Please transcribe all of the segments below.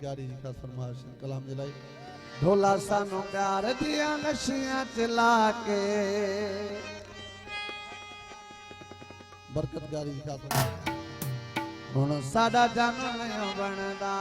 प्यारी जी का फरमाइश कलाम दिलाई ढोला सानू प्यार दिया नशियां चला के बरकत प्यारी जी का फरमाइश हुण साडा जानू नहीं बनदा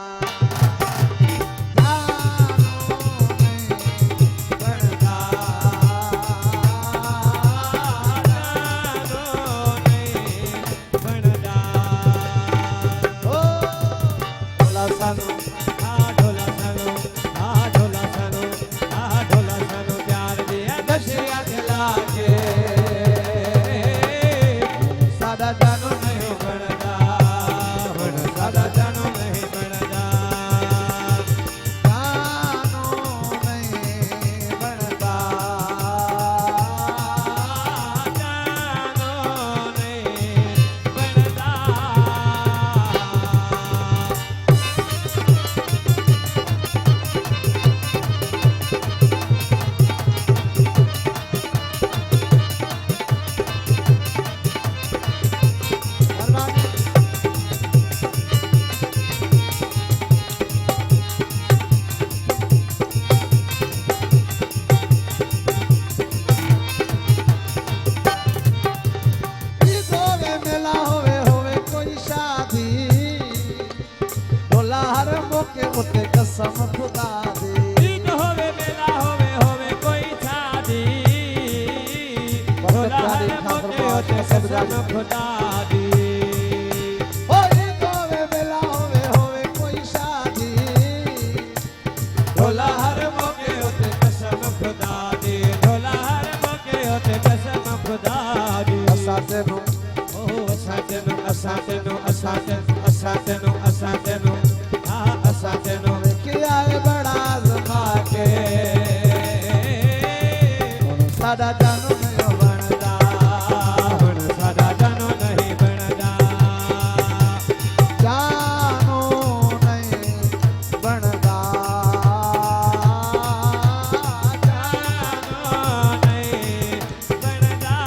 कसम खुदा दी ईद होवे मेला होवे कोई शादी भोला हर मौके होते कसम खुदा दी ओ ईद होवे मेला होवे कोई शादी भोला हर मौके होते कसम खुदा दी भोला हर मौके होते कसम खुदा दी असातेनु ओ असातेनु असातेनु असातेनु असातेनु असातेनु असातेनु बड़ा जमा के सादा जानू नहीं बनदा सादा जानू नहीं बनदा जानू नहीं बनदा जानू नहीं बनदा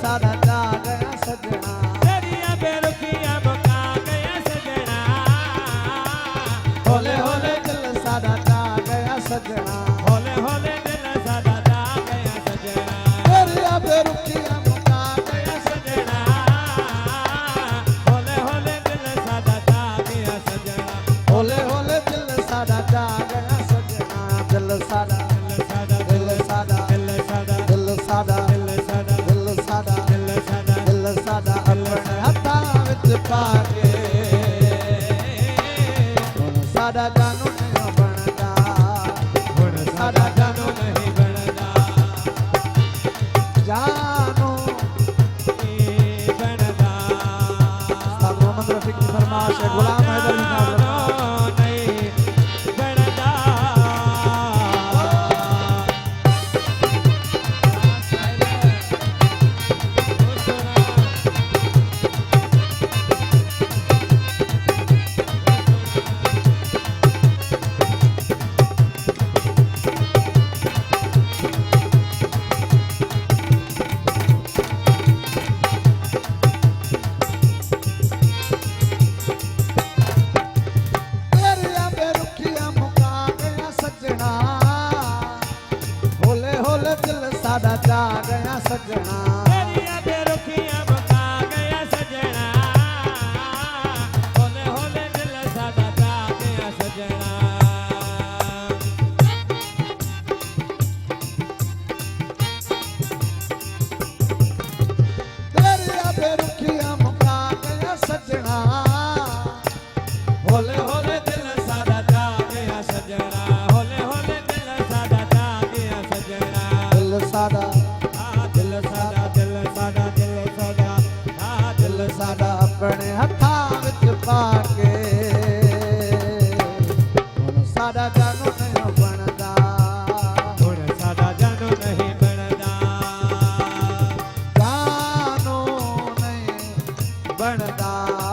सादा जा गया सजना तेरिया बेरुखिया मुका गया सजना होले होले दिल सादा जा गया सजना होले होले दिल सादा जा गया सजना तेरिया बेरुखिया मुका गया सजना होले होले दिल सादा जा गया सजना होले होले दिल सादा जा गया सजना दिल सादा दिल सादा दिल सादा दिल सादा दिल सादा पाके सादा जानू नहीं बनदा सादा जानू नहीं बनदा जानू नहीं बनदा मोहम्मद रफीक की फरमाइश है गुलाम हैदर नहीं बनदा सादा जा गया सजना तेरिया बेरुखिया मुका गया सजना होले होले दिल सादा जा गया सजना तेरिया बेरुखिया मुका गया सजना होले होले दिल सादा जा गया सजना होले होले दिल सादा जा गया सजना सादा दिल सादा दिल सादा दिल सादा दिल सादा अपने हथा ਬਣਦਾ